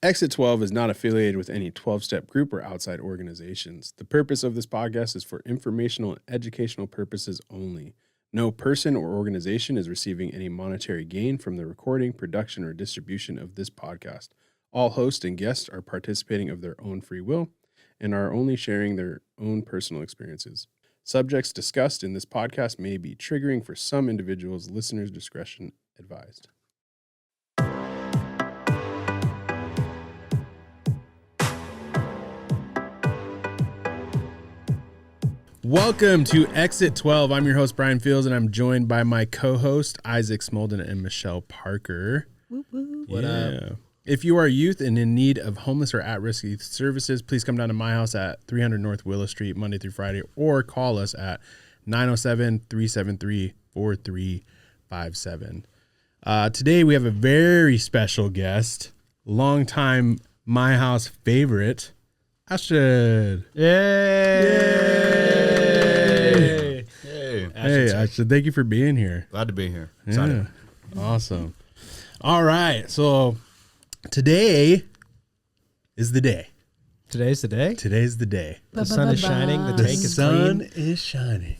Exit 12 is not affiliated with any 12-step group or outside organizations. The purpose of this podcast is for informational and educational purposes only. No person or organization is receiving any monetary gain from the recording, production, or distribution of this podcast. All hosts and guests are participating of their own free will and are only sharing their own personal experiences. Subjects discussed in this podcast may be triggering for some individuals. Listeners' discretion advised. Welcome to Exit 12. I'm your host, Bryan Fields, and I'm joined by my co-host, Isaac Smolden and Michelle Parker. What up? If you are a youth and in need of homeless or at-risk youth services, please come down to my house at 300 North Willow Street, Monday through Friday, or call us at 907-373-4357. Today, we have a very special guest, longtime My House favorite, Ashton. Yay! Hey, Ashton, thank you for being here. Glad to be here. Yeah. Awesome. All right, so today is the day. Today's the day? Today's the day. The sun is shining. The tank is sun clean. is shining.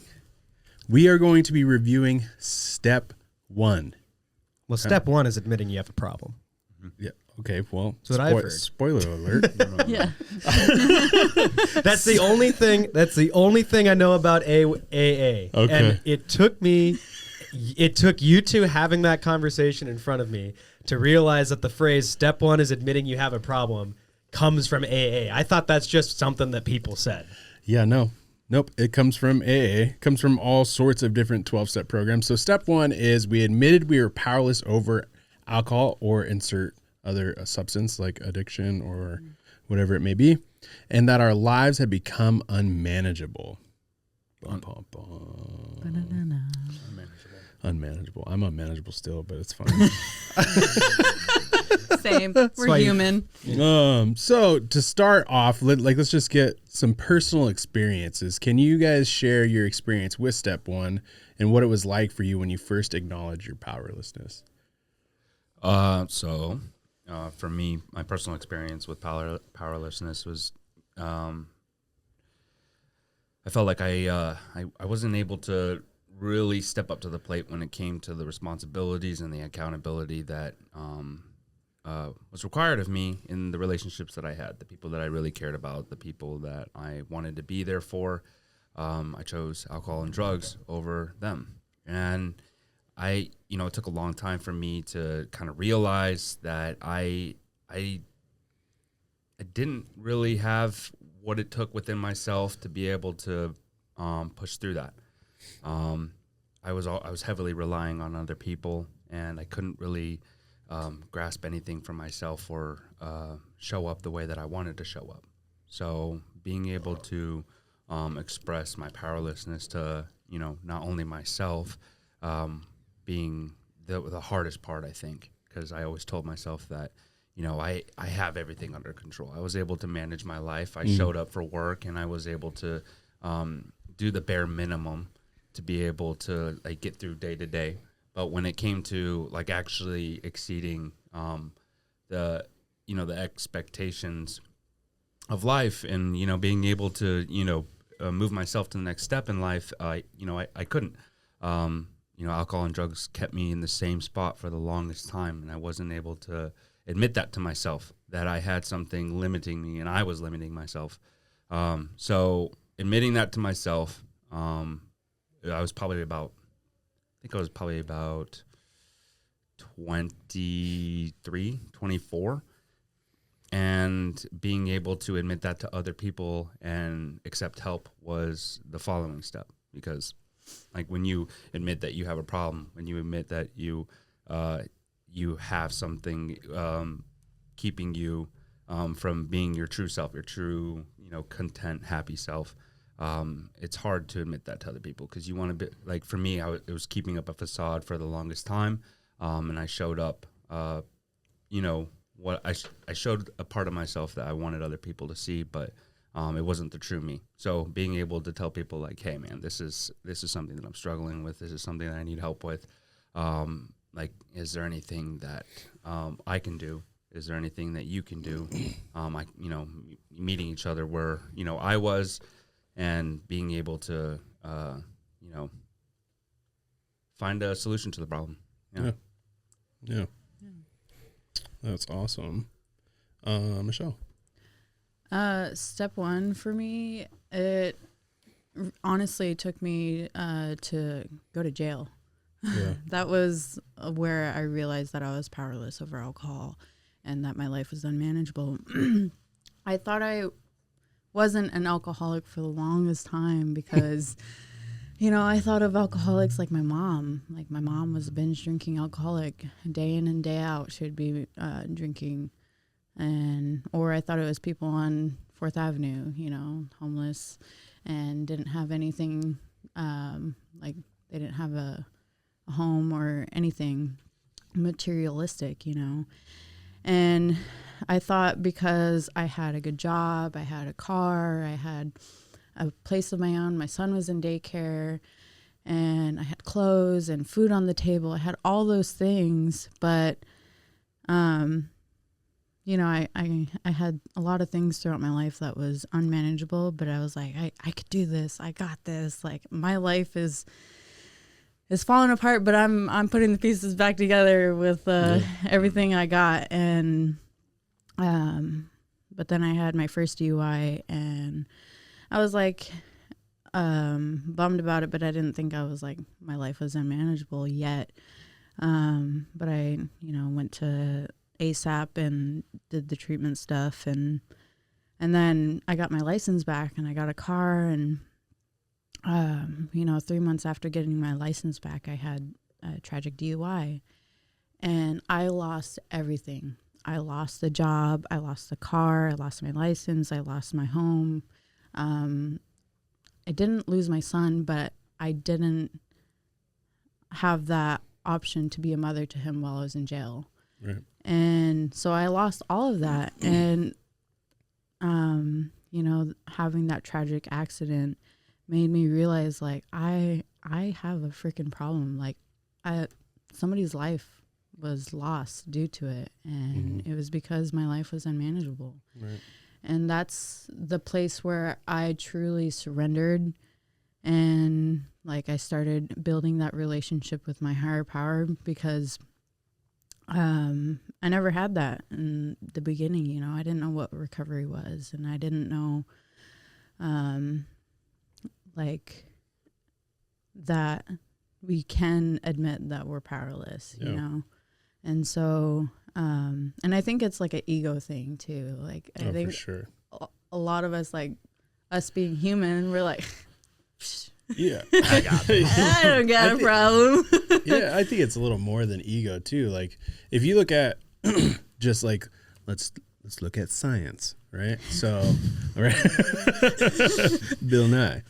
We are going to be reviewing step 1. Well, step 1 is admitting you have a problem. Yeah. Okay. Well, That's what I've heard. Spoiler alert. Yeah. That's the only thing. That's the only thing I know about AA. Okay. And it took you two having that conversation in front of me to realize that the phrase "step 1 is admitting you have a problem" comes from AA. I thought that's just something that people said. Yeah. No. Nope. It comes from AA. It comes from all sorts of different 12-step programs. So step 1 is we admitted we were powerless over alcohol or insert other substance like addiction or whatever it may be, and that our lives had become unmanageable. Unmanageable. I'm unmanageable still, but it's fine. Same. We're human. So to start off, let's just get some personal experiences. Can you guys share your experience with step 1 and what it was like for you when you first acknowledged your powerlessness? For me, my personal experience with powerlessness was, I felt like I wasn't able to really step up to the plate when it came to the responsibilities and the accountability that was required of me in the relationships that I had, the people that I really cared about, the people that I wanted to be there for. I chose alcohol and drugs over them. And it took a long time for me to kind of realize that I didn't really have what it took within myself to be able to push through that. I was heavily relying on other people, and I couldn't really grasp anything for myself or show up the way that I wanted to show up. So being able to express my powerlessness to not only myself, being the hardest part, I think, because I always told myself that, I have everything under control. I was able to manage my life. I showed up for work, and I was able to do the bare minimum to be able to get through day to day. But when it came to actually exceeding the expectations of life and being able to move myself to the next step in life, I couldn't. Alcohol and drugs kept me in the same spot for the longest time, and I wasn't able to admit that to myself, that I had something limiting me and I was limiting myself. So admitting that to myself, I was probably about 23, 24, and being able to admit that to other people and accept help was the following step, because when you admit that you have a problem, when you admit that you have something keeping you from being your true self, your true, content, happy self, it's hard to admit that to other people, because you want to be, for me, it was keeping up a facade for the longest time, and I showed up, what I showed a part of myself that I wanted other people to see, but it wasn't the true me. So being able to tell people hey man, this is something that I'm struggling with. This is something that I need help with. Is there anything that I can do? is there anything that you can do? Meeting each other where, I was, and being able to, find a solution to the problem. Yeah. That's awesome. Michelle. Step one for me, it honestly took me to go to jail. Yeah. That was where I realized that I was powerless over alcohol and that my life was unmanageable. I thought I wasn't an alcoholic for the longest time because, I thought of alcoholics like my mom. Like my mom was a binge drinking alcoholic day in and day out. She would be drinking. Or I thought it was people on 4th Avenue, homeless and didn't have anything, like they didn't have a home or anything materialistic, And I thought because I had a good job, I had a car, I had a place of my own, my son was in daycare, and I had clothes and food on the table. I had all those things, but, I had a lot of things throughout my life that was unmanageable, but I was like, I could do this. I got this. Like my life is falling apart, but I'm putting the pieces back together with everything I got. And but then I had my first DUI, and I was like bummed about it, but I didn't think I was like my life was unmanageable yet. But I went to ASAP and did the treatment stuff, and then I got my license back and I got a car, and 3 months after getting my license back, I had a tragic DUI, and I lost everything. I lost the job, I lost the car, I lost my license, I lost my home. I didn't lose my son, but I didn't have that option to be a mother to him while I was in jail. Right. And so I lost all of that. And, having that tragic accident made me realize, like, I have a freaking problem. Like, somebody's life was lost due to it. And it was because my life was unmanageable. Right. And that's the place where I truly surrendered. And, like, I started building that relationship with my higher power because I never had that in the beginning. I didn't know what recovery was, and I didn't know that we can admit that we're powerless, And so and I think it's like an ego thing too. Like I think for sure. A lot of us, like us being human, we're like Yeah. I don't got a problem. Yeah, I think it's a little more than ego too. Like if you look at just like let's look at science, right? So right. Bill Nye.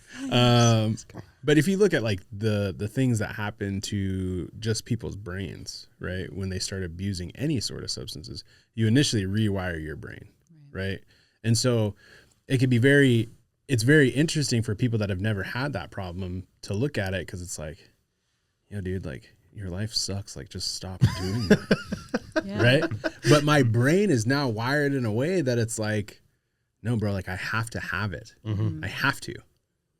But if you look at like the things that happen to just people's brains, right? When they start abusing any sort of substances, you initially rewire your brain, right? And so it could be it's very interesting for people that have never had that problem to look at it, because it's like, dude, like your life sucks. Like just stop doing that. Yeah. Right. But my brain is now wired in a way that it's like, no, bro, like I have to have it. Mm-hmm. I have to,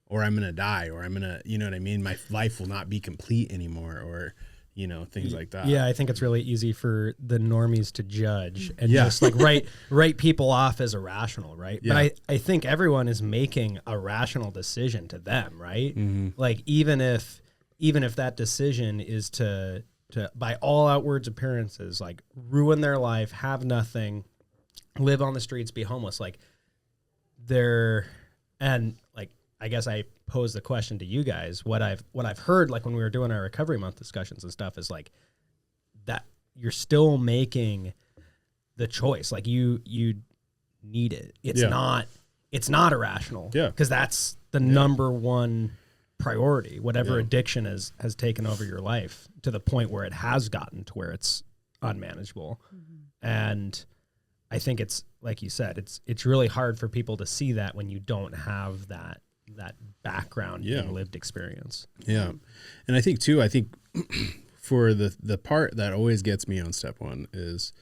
or I'm going to die, or I'm going to, you know what I mean? My life will not be complete anymore, or, things like that. Yeah, I think it's really easy for the normies to judge and just like write people off as irrational, right? Yeah. But I think everyone is making a rational decision to them, right? Mm-hmm. Like even if that decision is to by all outwards appearances, like ruin their life, have nothing, live on the streets, be homeless, like I guess I pose the question to you guys. What I've heard, like when we were doing our recovery month discussions and stuff, is like that you're still making the choice. Like you need it. It's not irrational. Yeah. Because that's the number one priority. Whatever addiction has taken over your life to the point where it has gotten to where it's unmanageable. Mm-hmm. And I think it's like you said, it's really hard for people to see that when you don't have that background and lived experience. Yeah. And I think for the part that always gets me on step one is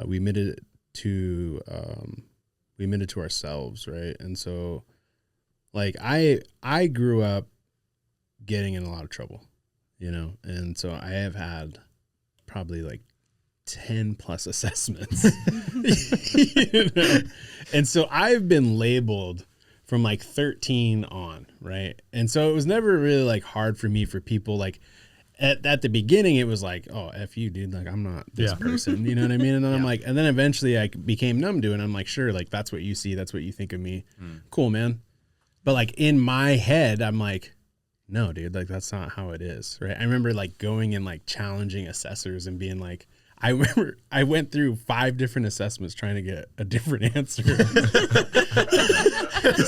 we admitted to ourselves, right? And so, like, I grew up getting in a lot of trouble, and so I have had probably like 10 plus assessments, and so I've been labeled from like 13 on, right? And so it was never really like hard for me, for people like at the beginning, it was like, oh, F you, dude, like I'm not this person, you know what I mean? And then I'm like, and then eventually I became numb to it, and I'm like, sure, like that's what you see, that's what you think of me. Cool, man. But like in my head, I'm like, no, dude, like that's not how it is, right? I remember like going and like challenging assessors and being like, I remember I went through 5 different assessments trying to get a different answer because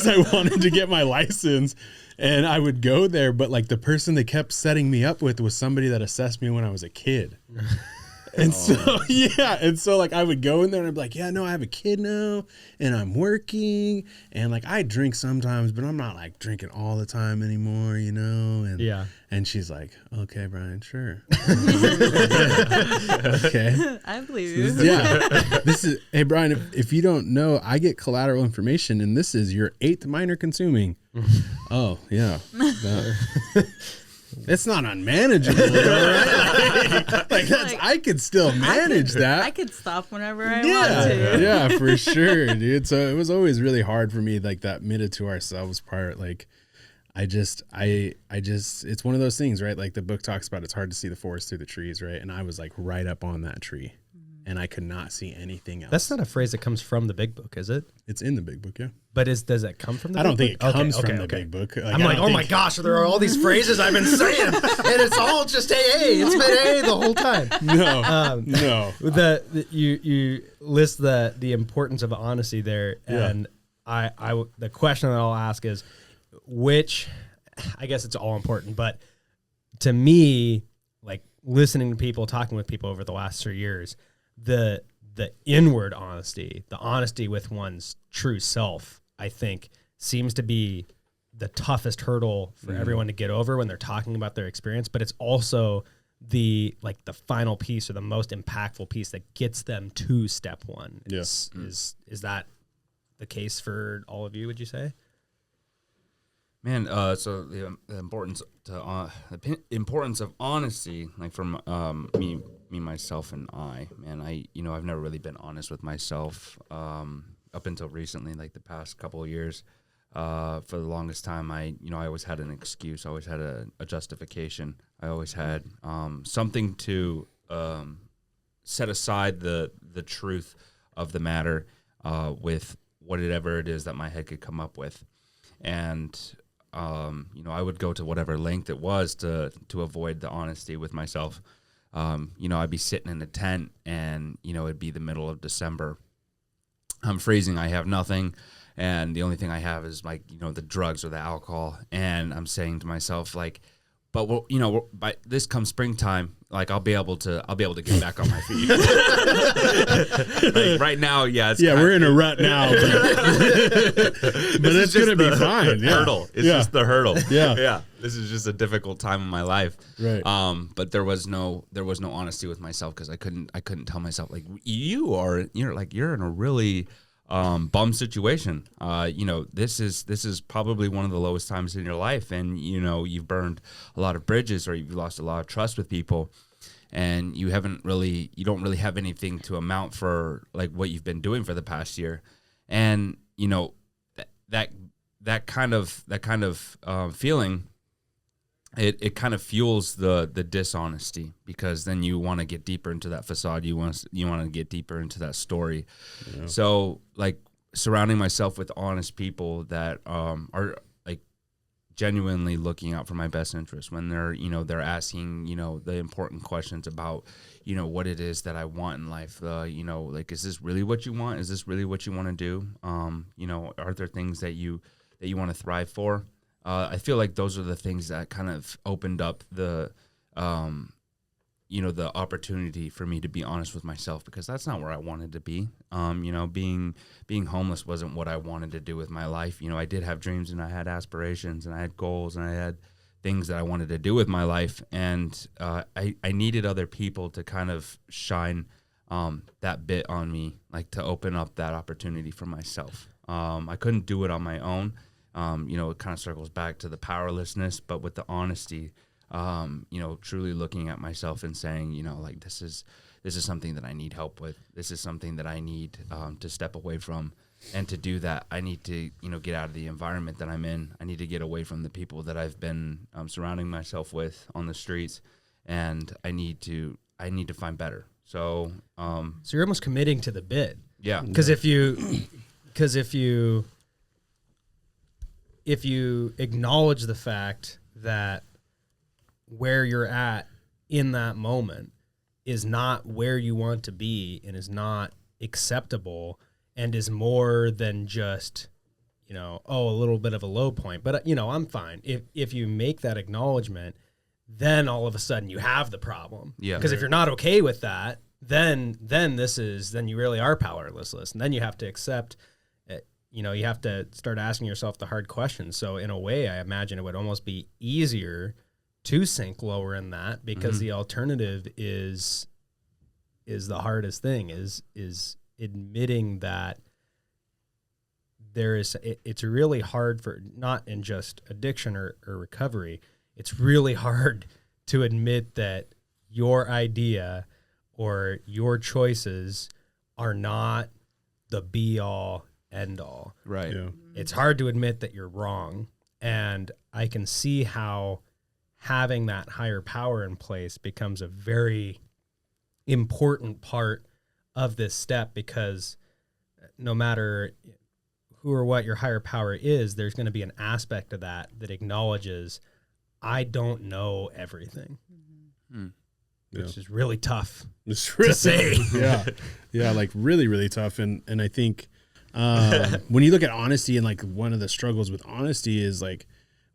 I wanted to get my license, and I would go there, but like the person they kept setting me up with was somebody that assessed me when I was a kid. And so like I would go in there and I'd be like, yeah, no, I have a kid now and I'm working, and like I drink sometimes, but I'm not like drinking all the time anymore, and and she's like, okay, Bryan, sure. Okay, I believe you. This is, hey Bryan, if you don't know, I get collateral information, and this is your 8th minor consuming. Oh yeah. It's not unmanageable, though, right? Like that's, I could still manage that. I could stop whenever I want to. Yeah, for sure, dude. So it was always really hard for me, like that admitted to ourselves part. Like I just, it's one of those things, right? Like the book talks about, it's hard to see the forest through the trees, right? And I was like right up on that tree, and I could not see anything else. That's not a phrase that comes from the big book, is it? It's in the big book, yeah. But does it come from the I big don't think book? it comes from the big book. Like, I'm like, oh my gosh, there are all these phrases I've been saying, and it's all just AA. It's been AA the whole time. No, no. You list the importance of honesty there, and the question that I'll ask is, which, I guess it's all important, but to me, like listening to people, talking with people over the last 3 years, the inward honesty, the honesty with one's true self, I think seems to be the toughest hurdle for everyone to get over when they're talking about their experience. But it's also the final piece, or the most impactful piece that gets them to step one. Is that the case for all of you, would you say? Man, so the importance of honesty, like from me, myself, and man, I've never really been honest with myself up until recently, like the past couple of years. For the longest time, I always had an excuse, I always had a justification, I always had something to set aside the truth of the matter with whatever it is that my head could come up with, and I would go to whatever length it was to avoid the honesty with myself. I'd be sitting in a tent, and it'd be the middle of December. I'm freezing. I have nothing, and the only thing I have is like the drugs or the alcohol. And I'm saying to myself, like, but by this comes springtime, like I'll be able to get back on my feet. Like right now, we're in a rut now, but it's gonna be fine. Hurdle. It's just the hurdle. Yeah. This is just a difficult time in my life. Right. But there was no honesty with myself, because I couldn't tell myself, like, you're in a really bum situation. This is probably one of the lowest times in your life, and you've burned a lot of bridges, or you've lost a lot of trust with people, and you don't really have anything to amount for like what you've been doing for the past year. And that kind of feeling, it kind of fuels the dishonesty, because then you want to get deeper into that facade. You want to get deeper into that story. Yeah. So like surrounding myself with honest people that are like genuinely looking out for my best interest when they're asking the important questions about what it is that I want in life. Like, is this really what you want? Is this really what you want to do? Are there things that you want to thrive for? I feel like those are the things that kind of opened up the opportunity for me to be honest with myself, because that's not where I wanted to be. Being homeless wasn't what I wanted to do with my life. I did have dreams, and I had aspirations, and I had goals, and I had things that I wanted to do with my life. And I needed other people to kind of shine that bit on me, like to open up that opportunity for myself. I couldn't do it on my own. It kind of circles back to the powerlessness, but with the honesty, truly looking at myself and saying, like this is something that I need help with. This is something that I need to step away from. And to do that, I need to, get out of the environment that I'm in. I need to get away from the people that I've been surrounding myself with on the streets, and I need to find better. So you're almost committing to the bid. Yeah. Because if you acknowledge the fact that where you're at in that moment is not where you want to be and is not acceptable and is more than just, a little bit of a low point, but I'm fine. If you make that acknowledgement, then all of a sudden you have the problem. Yeah. Because if you're not okay with that, then you really are powerless. And then you have to accept, you have to start asking yourself the hard questions. So in a way, I imagine it would almost be easier to sink lower in that, because the alternative is the hardest thing, is admitting that it's really hard for, not in just addiction or recovery, it's really hard to admit that your idea or your choices are not the be all end all. Right. Yeah. It's hard to admit that you're wrong. And I can see how having that higher power in place becomes a very important part of this step, because no matter who or what your higher power is, there's going to be an aspect of that acknowledges, I don't know everything, which is really tough It's really, to say. Yeah, like really, really tough. And I think when you look at honesty, and like one of the struggles with honesty is like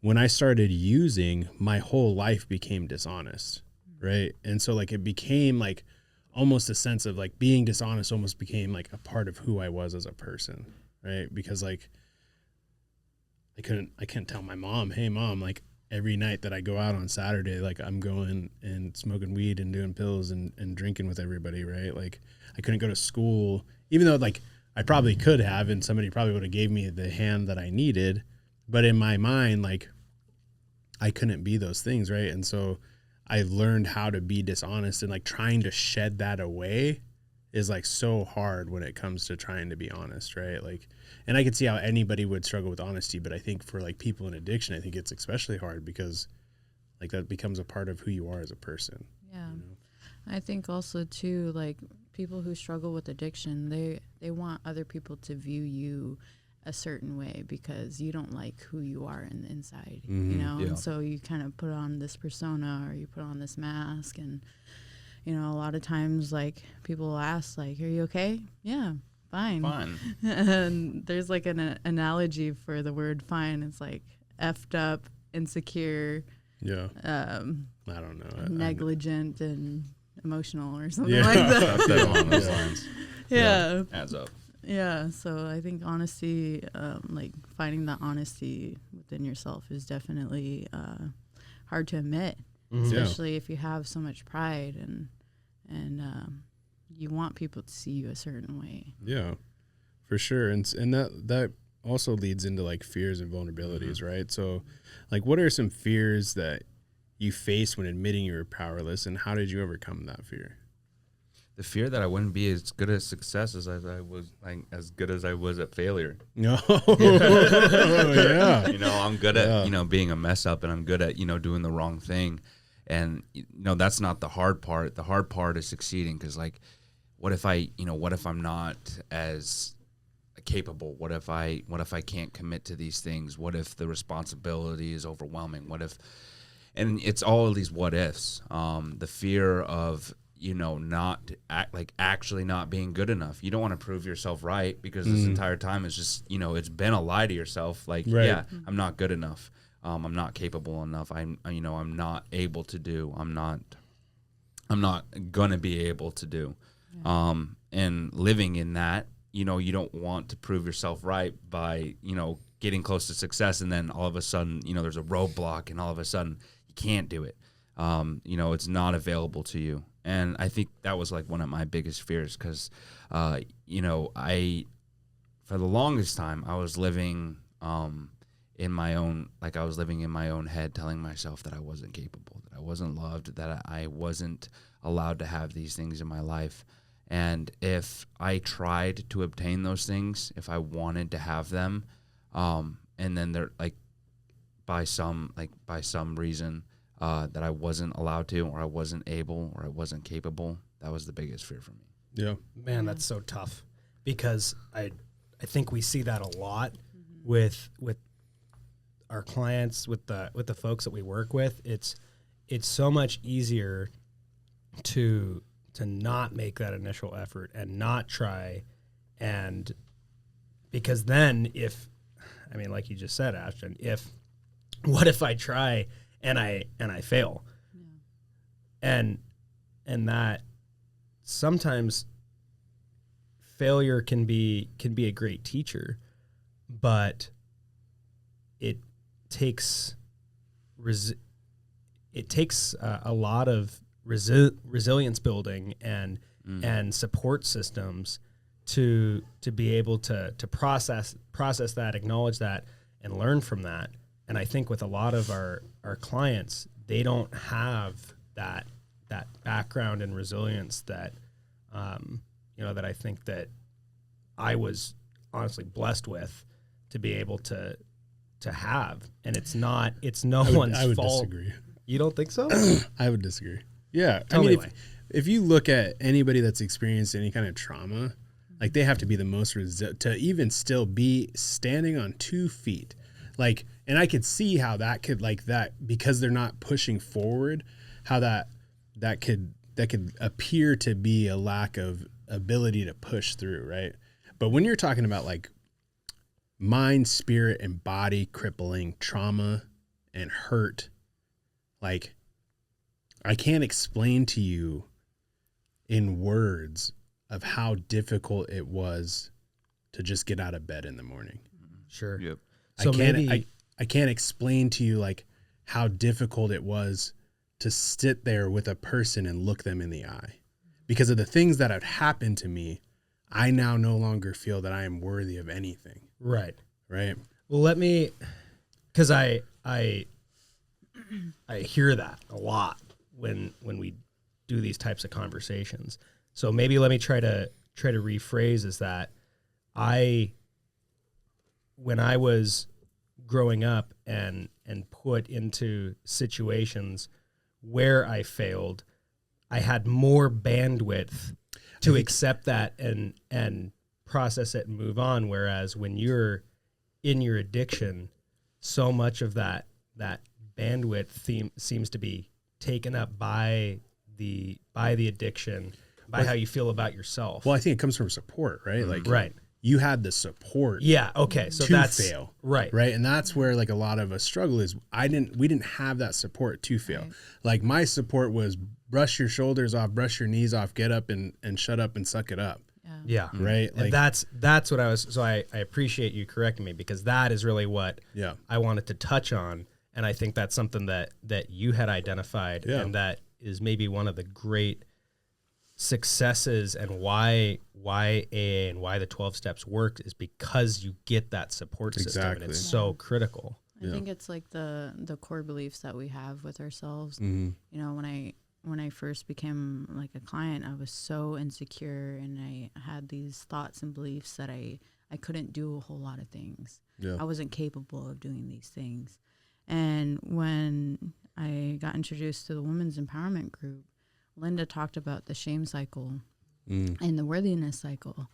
when I started using, my whole life became dishonest, right? And so like it became like almost a sense of like being dishonest almost became like a part of who I was as a person, right? Because like I couldn't tell my mom, hey mom, like every night that I go out on Saturday, like I'm going and smoking weed and doing pills and drinking with everybody, right? Like I couldn't go to school, even though like I probably could have, and somebody probably would have gave me the hand that I needed. But in my mind, like I couldn't be those things, right? And so I learned how to be dishonest, and like trying to shed that away is like so hard when it comes to trying to be honest, right? Like, and I can see how anybody would struggle with honesty, but I think for like people in addiction, I think it's especially hard because like that becomes a part of who you are as a person. Yeah. I think also too, like people who struggle with addiction, they want other people to view you a certain way because you don't like who you are in the inside, you know? Yeah. And so you kind of put on this persona, or you put on this mask, and a lot of times like people will ask like, are you okay? Yeah, fine. And there's like an analogy for the word fine. It's like effed up, insecure, Yeah. I don't know. negligent and emotional or something Yeah. like that. Something along those lines. Yeah. Adds up. Yeah, so I think honesty, like finding that honesty within yourself is definitely hard to admit, especially if you have so much pride and you want people to see you a certain way. Yeah, for sure. And that also leads into like fears and vulnerabilities, right? So like what are some fears that you faced when admitting you were powerless, and how did you overcome that fear? The fear that I wouldn't be as good at success as I was, like as good as I was at failure. No. Yeah. I'm good at, being a mess up, and I'm good at, doing the wrong thing. And, that's not the hard part. The hard part is succeeding. 'Cause like, what if I'm not as capable? What if I can't commit to these things? What if the responsibility is overwhelming? And it's all of these what ifs. The fear of, actually not being good enough. You don't want to prove yourself right, because this entire time is just, it's been a lie to yourself. Like, right. Yeah, I'm not good enough. I'm not capable enough. I'm not able to do. I'm not gonna be able to do. Yeah. And living in that, you don't want to prove yourself right by, getting close to success, and then all of a sudden, there's a roadblock, and all of a sudden you can't do it. It's not available to you. And I think that was like one of my biggest fears because, you know, for the longest time, I was living in my own, like I was living in my own head, telling myself that I wasn't capable, that I wasn't loved, that I wasn't allowed to have these things in my life. And if I tried to obtain those things, if I wanted to have them, and then they're like by some reason that I wasn't allowed to, or I wasn't able, or I wasn't capable, that was the biggest fear for me. Yeah. Man, that's so tough because I think we see that a lot with our clients, with the folks that we work with. It's so much easier to not make that initial effort and not try, and because then like you just said, Ashton, what if I try and I fail? And that sometimes failure can be a great teacher, but it takes a lot of resilience building and support systems to be able to process that, acknowledge that, and learn from that. And I think with a lot of our clients, they don't have that background and resilience that that I think that I was honestly blessed with to be able to have. And it's no one's I would fault. disagree. You don't think so? I would disagree. Yeah. Tell me why. If you look at anybody that's experienced any kind of trauma, like they have to be the most to even still be standing on 2 feet. Like, and I could see how that could, like, that, because they're not pushing forward, how that could appear to be a lack of ability to push through, right? But when you're talking about like mind, spirit, and body crippling trauma and hurt, like, I can't explain to you in words of how difficult it was to just get out of bed in the morning. Sure. Yep. So I can't explain to you like how difficult it was to sit there with a person and look them in the eye. Because of the things that had happened to me, I now no longer feel that I am worthy of anything. Right. Right. Well, because I hear that a lot when we do these types of conversations. So maybe let me try to rephrase is that when I was growing up and put into situations where I failed, I had more bandwidth to accept that and process it and move on. Whereas when you're in your addiction, so much of that bandwidth seems to be taken up by the addiction, by how you feel about yourself. Well, I think it comes from support, right? Like, right. You had the support. Yeah. Okay. So to that's fail. Right. Right. And that's where like a lot of us struggle is we didn't have that support to fail. Right. Like my support was brush your shoulders off, brush your knees off, get up and shut up and suck it up. Yeah. Right. And like, that's what I was. So I appreciate you correcting me because that is really what I wanted to touch on. And I think that's something that you had identified and that is maybe one of the great successes and why AA and why the 12 steps work is because you get that support system and it's so critical. I think it's like the core beliefs that we have with ourselves. Mm-hmm. You know, when I first became like a client, I was so insecure and I had these thoughts and beliefs that I couldn't do a whole lot of things. Yeah. I wasn't capable of doing these things. And when I got introduced to the Women's Empowerment Group, Linda talked about the shame cycle and the worthiness cycle.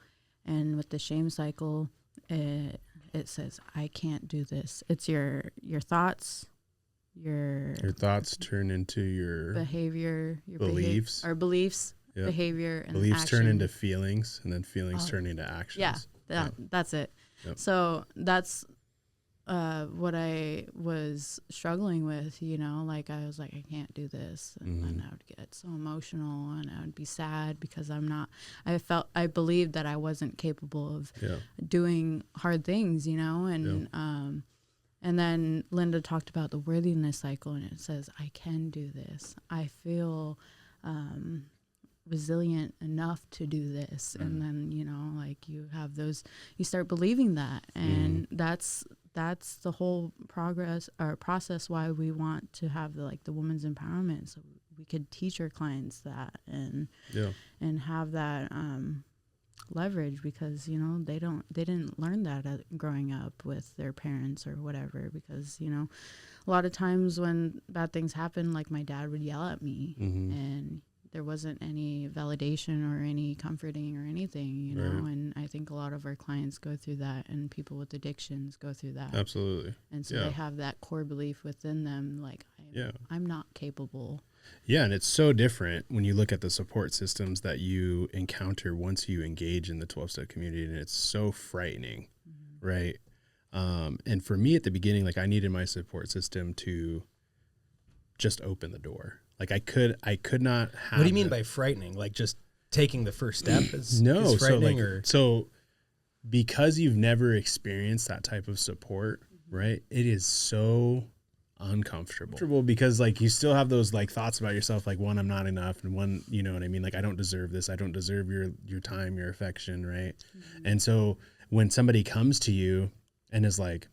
And with the shame cycle, it says, I can't do this. It's your thoughts, your thoughts turn into your behavior, your beliefs, beliefs, behavior, and beliefs action. turn into feelings, and then feelings turn into actions. Yeah, that's it. Yep. So that's what I was struggling with, you know, like I was like, I can't do this. And then I would get so emotional and I would be sad because I believed that I wasn't capable of doing hard things, you know, and then Linda talked about the worthiness cycle and it says, I can do this. I feel resilient enough to do this. And then, you know, like you have those, you start believing that. And that's the whole process why we want to have the women's empowerment. So we could teach our clients that and have that leverage, because, you know, they didn't learn that growing up with their parents or whatever, because, you know, a lot of times when bad things happen, like my dad would yell at me and there wasn't any validation or any comforting or anything, you know. And I think a lot of our clients go through that, and people with addictions go through that. Absolutely. And so they have that core belief within them, like, I'm not capable. Yeah, and it's so different when you look at the support systems that you encounter once you engage in the 12-step community, and it's so frightening, right? And for me at the beginning, like, I needed my support system to just open the door. Like, I could not have. What do you mean by frightening? Like, just taking the first step is frightening? So because you've never experienced that type of support, right? It is so uncomfortable because, like, you still have those, like, thoughts about yourself, like, one, I'm not enough, and one, you know what I mean? Like, I don't deserve this. I don't deserve your time, your affection, right? And so when somebody comes to you and is like,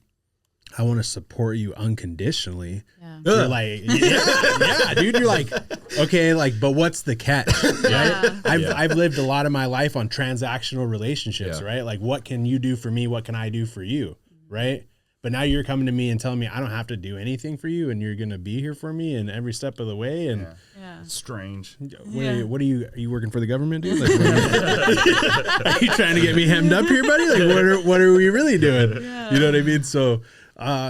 I want to support you unconditionally. You're like, yeah, dude. You're like, okay, like, but what's the catch? Right? I've lived a lot of my life on transactional relationships, right? Like, what can you do for me? What can I do for you? Right? But now you're coming to me and telling me I don't have to do anything for you, and you're going to be here for me in every step of the way. And strange. What are you working for the government, dude? Like, are you trying to get me hemmed up here, buddy? Like, what are we really doing? You know what I mean? So,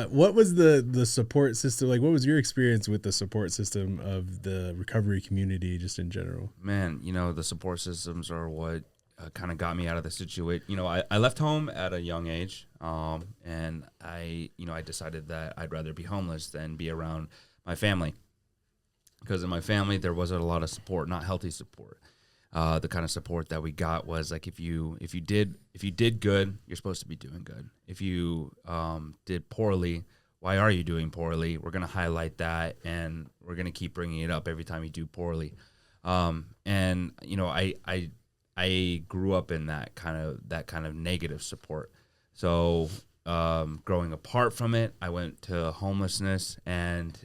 what was the support system? Like, what was your experience with the support system of the recovery community just in general? Man, you know, the support systems are what kind of got me out of the situation. You know, I left home at a young age, and I decided that I'd rather be homeless than be around my family, because in my family there wasn't a lot of support, not healthy support. The kind of support that we got was like, if you did good, you're supposed to be doing good. If you did poorly, why are you doing poorly? We're gonna highlight that, and we're gonna keep bringing it up every time you do poorly. And you know, I grew up in that kind of negative support. So growing apart from it, I went to homelessness, and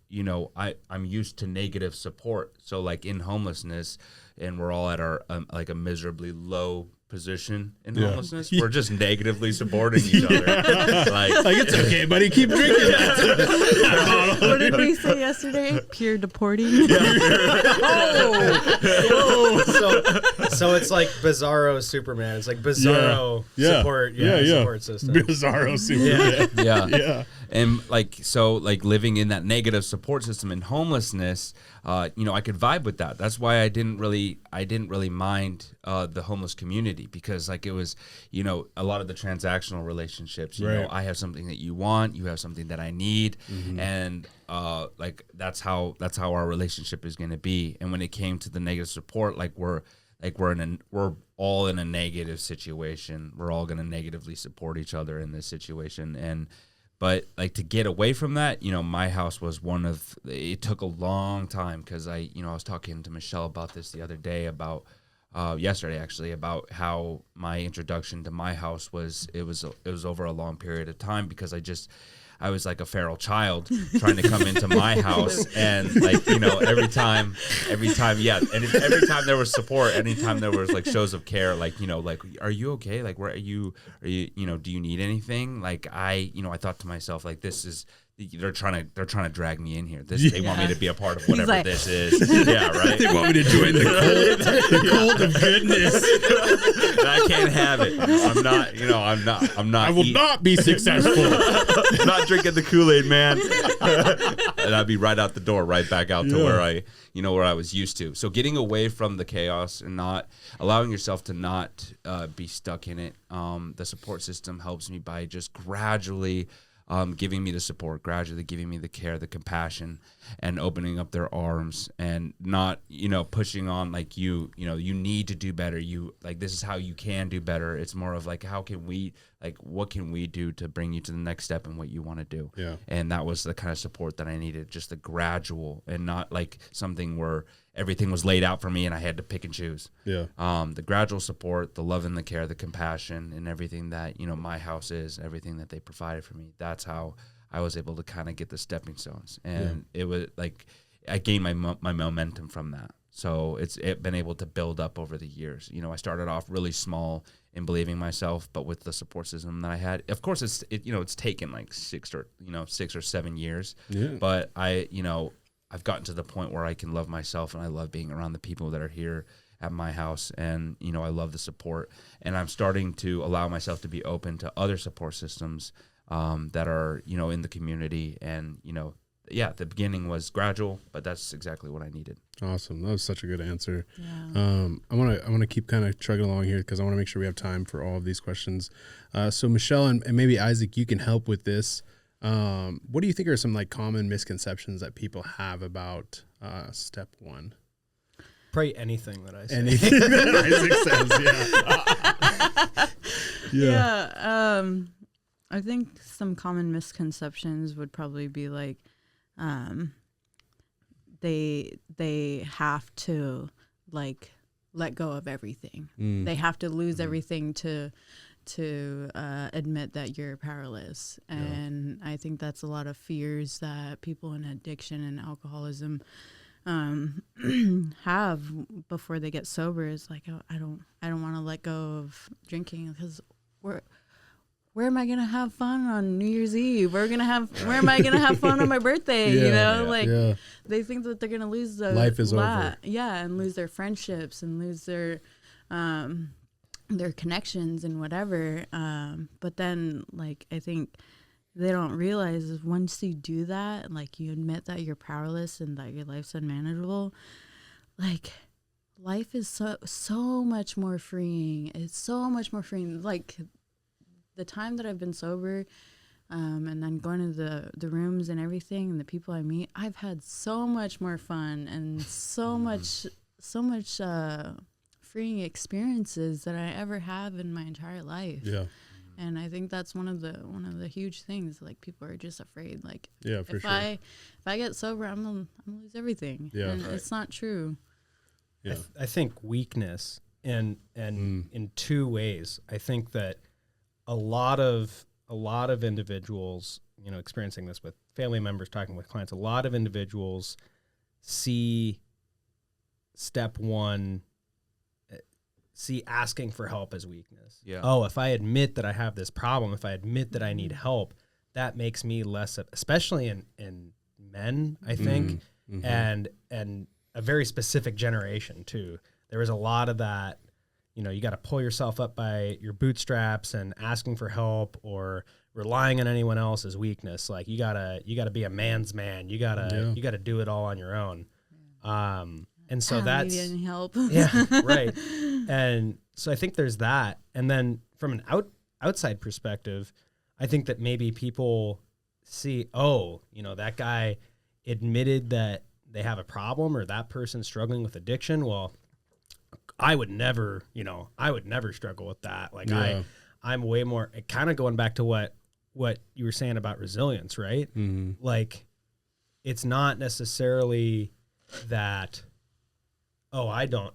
you know, I'm used to negative support. So like in homelessness, and we're all at our like a miserably low position in homelessness, we're just negatively supporting each other. like it's okay, buddy, keep drinking that. What did we say yesterday? Peer deporting. So it's like Bizarro Superman. It's like Bizarro support system. Bizarro Superman. Yeah. And like, so like living in that negative support system in homelessness, you know, I could vibe with that. That's why I didn't really mind the homeless community, because like it was, you know, a lot of the transactional relationships, you know, I have something that you want, you have something that I need. And like that's how our relationship is going to be. And when it came to the negative support, we're all in a negative situation. We're all going to negatively support each other in this situation. But like to get away from that, you know, my house was it took a long time, because I was talking to Michelle about this the other day, yesterday actually, about how my introduction to my house was over a long period of time, because I was like a feral child trying to come into my house, and like, you know, every time, and every time there was support, anytime there was like shows of care, like, you know, like, are you okay? Like, where are you, you know, do you need anything? Like, I thought to myself, like, they're trying to drag me in here. They want me to be a part of whatever this is. Yeah, right. They want me to join the cult of goodness. I can't have it. I'm not. I will not be successful. Not drinking the Kool-Aid, man. And I'd be right out the door, right back out to where I was used to. So getting away from the chaos and not allowing yourself to not be stuck in it. The support system helps me by just gradually giving me the support, gradually giving me the care, the compassion, and opening up their arms, and not, you know, pushing on like you need to do better. You like, this is how you can do better. It's more of like, what can we do to bring you to the next step in what you want to do? Yeah. And that was the kind of support that I needed, just the gradual, and not like something where everything was laid out for me and I had to pick and choose. Yeah. The gradual support, the love and the care, the compassion, and everything that, you know, my house is, everything that they provided for me. That's how I was able to kind of get the stepping stones. And it was like I gained my momentum from that. So it's been able to build up over the years. You know, I started off really small in believing myself, but with the support system that I had, of course, it's taken like 6 or 7 years. Yeah. But I've gotten to the point where I can love myself, and I love being around the people that are here at my house, and you know, I love the support, and I'm starting to allow myself to be open to other support systems that are, you know, in the community. And you know, the beginning was gradual, but that's exactly what I needed. Awesome. That was such a good answer. Yeah. I want to keep kind of trugging along here because I want to make sure we have time for all of these questions. So Michelle and maybe Isaac, you can help with this. What do you think are some like common misconceptions that people have about step 1? Probably anything that I say. Anything that Isaac says, yeah. I think some common misconceptions would probably be like, they have to like let go of everything. They have to lose everything to admit that you're powerless. And I think that's a lot of fears that people in addiction and alcoholism have before they get sober. Is like, oh, I don't want to let go of drinking because where am I gonna have fun on New Year's Eve? Where am I gonna have fun on my birthday? They think that they're gonna lose life is over. And lose their friendships and lose their connections and whatever. But then, like, I think they don't realize is once you do that, like you admit that you're powerless and that your life's unmanageable, like life is so much more freeing. It's so much more freeing. Like the time that I've been sober, and then going to the rooms and everything and the people I meet, I've had so much more fun and so much freeing experiences that I ever have in my entire life. Yeah. And I think that's one of the huge things. Like people are just afraid. Like for if sure. I get sober, I'm gonna lose everything. Yeah, and it's not true. Yeah. I think weakness in 2 ways. I think that a lot of individuals, you know, experiencing this with family members, talking with clients, a lot of individuals see step 1, see asking for help as weakness. Yeah. Oh, if I admit that I have this problem, if I admit that I need help, that makes me less, especially in men, I think, and a very specific generation too. There was a lot of that. You know, you got to pull yourself up by your bootstraps, and asking for help or relying on anyone else is weakness. Like you gotta be a man's man. You gotta do it all on your own. And so that's need any help. Yeah, right. And so I think there's that. And then from an outside perspective, I think that maybe people see, oh, you know, that guy admitted that they have a problem, or that person's struggling with addiction. Well, I would never struggle with that. Like I'm way more, kind of going back to what you were saying about resilience, right? Like it's not necessarily that, oh, I don't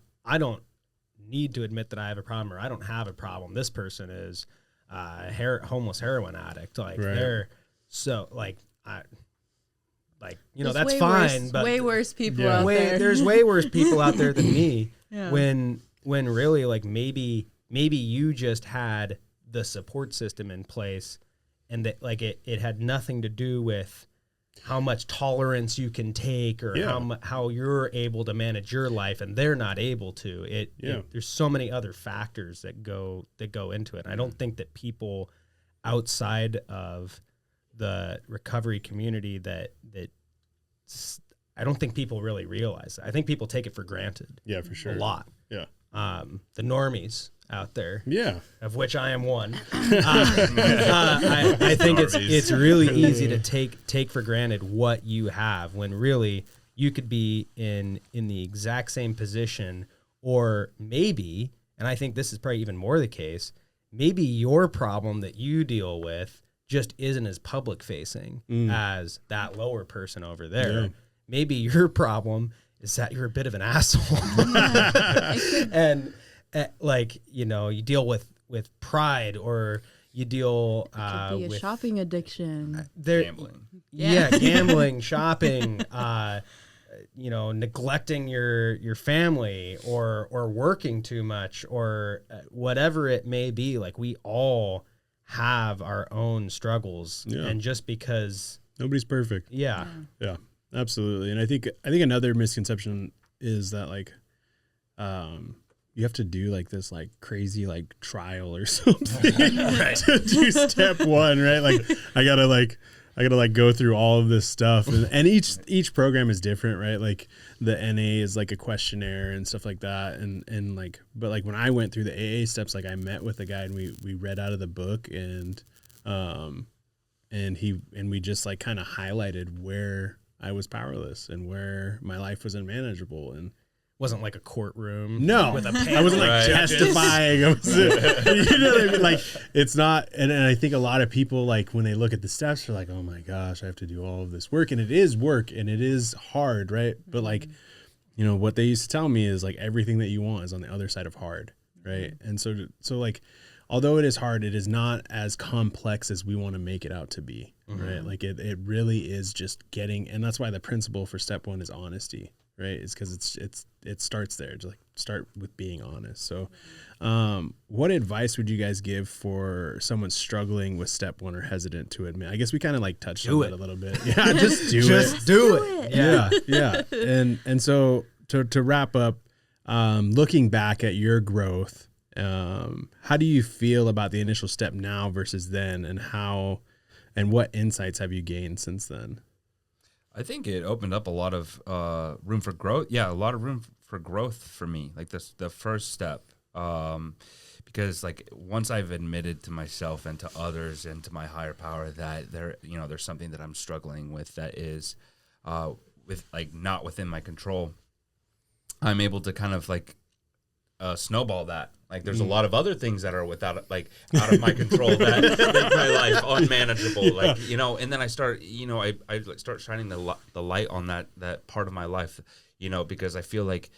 need to admit that I have a problem, or I don't have a problem. This person is homeless heroin addict. Like they're so you know, that's fine. But way worse people out there. There's way worse people out there than me. Yeah. When really, like maybe you just had the support system in place, and that like it had nothing to do with how much tolerance you can take, or how you're able to manage your life, and they're not able to. There's so many other factors that go into it. And I don't think that people outside of the recovery community that I don't think people really realize that. I think people take it for granted. Yeah, for sure. A lot. Yeah. The normies out there. Yeah. Of which I am one. I think it's really easy to take for granted what you have, when really you could be in the exact same position, or maybe, and I think this is probably even more the case, maybe your problem that you deal with just isn't as public facing as that lower person over there. Yeah. Maybe your problem is that you're a bit of an asshole. And like, you know, you deal with pride, or you deal Could be a with shopping addiction. Gambling. Gambling, shopping, you know, neglecting your family, or working too much, or whatever it may be. Like, we all have our own struggles, and just because nobody's perfect. Yeah, absolutely. And I think another misconception is that like, you have to do like this like crazy like trial or something to do step one, right? Like I gotta go through all of this stuff, and each program is different, right? Like the NA is like a questionnaire and stuff like that, and like, but like when I went through the AA steps, like I met with a guy and we read out of the book, and we just like kind of highlighted where I was powerless and where my life was unmanageable. And wasn't like a courtroom. No, with a I wasn't like testifying. You know what I mean? Like, it's not, and I think a lot of people, like when they look at the steps, are like, oh my gosh, I have to do all of this work, and it is work, and it is hard, right? But like, you know, what they used to tell me is like everything that you want is on the other side of hard, right? And so like, although it is hard, it is not as complex as we want to make it out to be, right? Like it really is just getting, and that's why the principle for step one is honesty. Right, it's because it starts there. Just like start with being honest. So, what advice would you guys give for someone struggling with step one or hesitant to admit? I guess we kind of like touched on it a little bit. Yeah, just do it. Yeah. And so to wrap up, looking back at your growth, how do you feel about the initial step now versus then, and what insights have you gained since then? I think it opened up a lot of room for growth. Yeah, a lot of room for growth for me. Like the first step, because like once I've admitted to myself and to others and to my higher power that there's something that I'm struggling with that is with like not within my control, I'm able to kind of like snowball that. Like there's a lot of other things that are out of my control that make my life unmanageable. Like, you know, and then I start, you know, I start shining the light on that part of my life, you know, because I feel like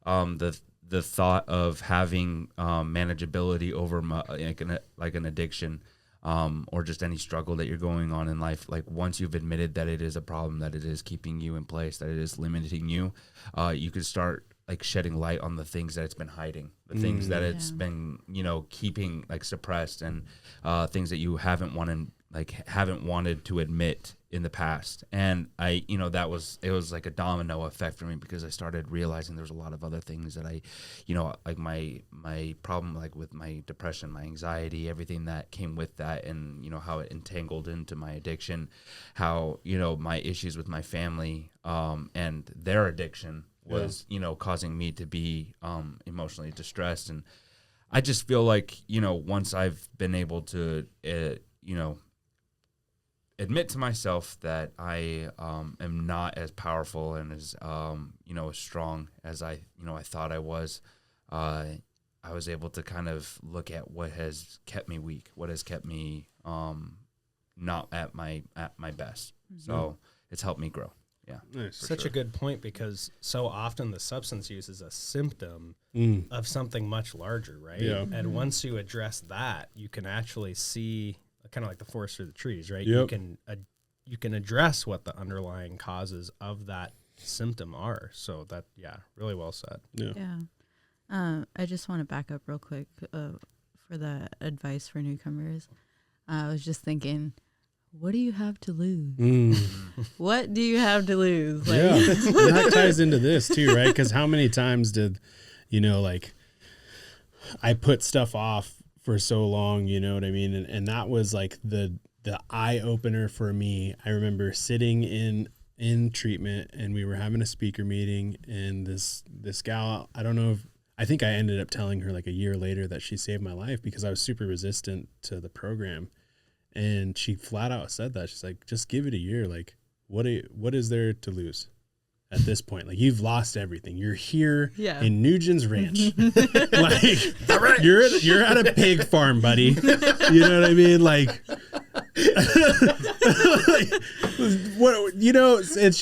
the thought of having manageability over like an addiction or just any struggle that you're going on in life, like once you've admitted that it is a problem, that it is keeping you in place, that it is limiting you, you can start like shedding light on the things that it's been hiding, the things that it's been, you know, keeping like suppressed, and things that you haven't wanted to admit in the past. And it was like a domino effect for me, because I started realizing there's a lot of other things that I, you know, like my problem, like with my depression, my anxiety, everything that came with that, and, you know, how it entangled into my addiction, how, you know, my issues with my family and their addiction was, you know, causing me to be emotionally distressed. And I just feel like, you know, once I've been able to, you know, admit to myself that I am not as powerful and as, you know, as strong as I thought I was, I was able to kind of look at what has kept me weak, what has kept me not at my best. So it's helped me grow. Yeah, nice. Such a good point, because so often the substance use is a symptom of something much larger, right? Yeah. And once you address that, you can actually see kind of like the forest through the trees, right? Yep. You can address what the underlying causes of that symptom are. So that, really well said. Yeah. I just want to back up real quick for the advice for newcomers. I was just thinking, what do you have to lose? What do you have to lose? Like, and that ties into this too, right? Because how many times did, you know, like I put stuff off for so long, you know what I mean? And that was like the eye opener for me. I remember sitting in treatment, and we were having a speaker meeting, and this gal, I think I ended up telling her like a year later that she saved my life, because I was super resistant to the program. And she flat out said that. She's like, just give it a year. Like, what is there to lose at this point? Like, you've lost everything. You're here in Nugent's Ranch. Like, you're at a pig farm, buddy. You know what I mean? Like, what and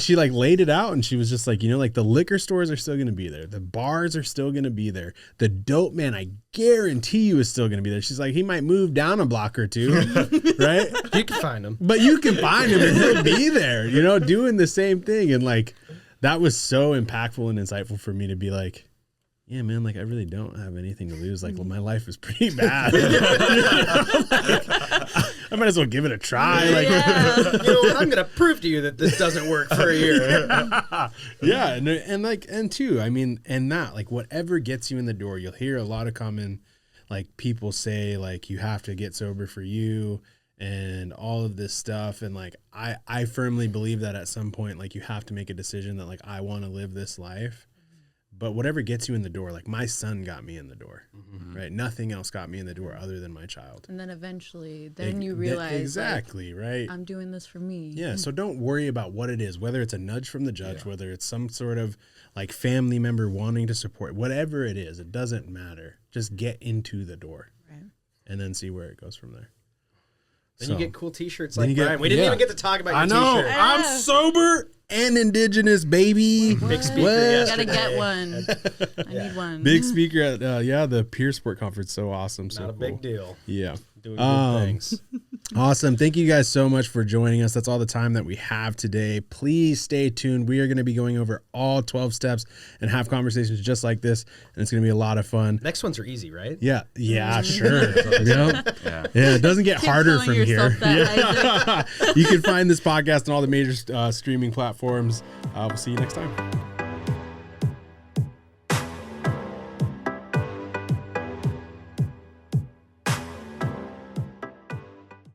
she laid it out, and she was just like, like the liquor stores are still gonna be there, the bars are still gonna be there, the dope man, I guarantee you, is still gonna be there. She's like, he might move down a block or two, right? You can find him, but you can find him and he'll be there, doing the same thing. And like that was so impactful and insightful for me to be like, yeah, man, like I really don't have anything to lose. Like, well, my life is pretty bad. I might as well give it a try. Like, what? I'm gonna prove to you that this doesn't work for a year. Yeah, and too, I mean, and not like whatever gets you in the door. You'll hear a lot of common, like people say, like you have to get sober for you and all of this stuff. And like I firmly believe that at some point, like you have to make a decision that like I want to live this life. But whatever gets you in the door, like my son got me in the door, right? Nothing else got me in the door other than my child. And then eventually, you realize exactly, like, right? I'm doing this for me. Yeah. So don't worry about what it is, whether it's a nudge from the judge, whether it's some sort of like family member wanting to support, whatever it is, it doesn't matter. Just get into the door, Right. and then see where it goes from there. Then you get cool T-shirts like Bryan. We didn't even get to talk about your T-shirt. I'm sober and indigenous, baby. Big speaker Gotta yesterday. get one. I need one. Big speaker at the Peer Sport Conference. So awesome. So Not a big deal. Yeah. Doing good things. Awesome. Thank you guys so much for joining us. That's all the time that we have today. Please stay tuned. We are going to be going over all 12 steps and have conversations just like this. And it's going to be a lot of fun. Next ones are easy, right? Yeah. Yeah, sure. Yeah, it doesn't get harder from here. That, You can find this podcast on all the major streaming platforms. We'll see you next time.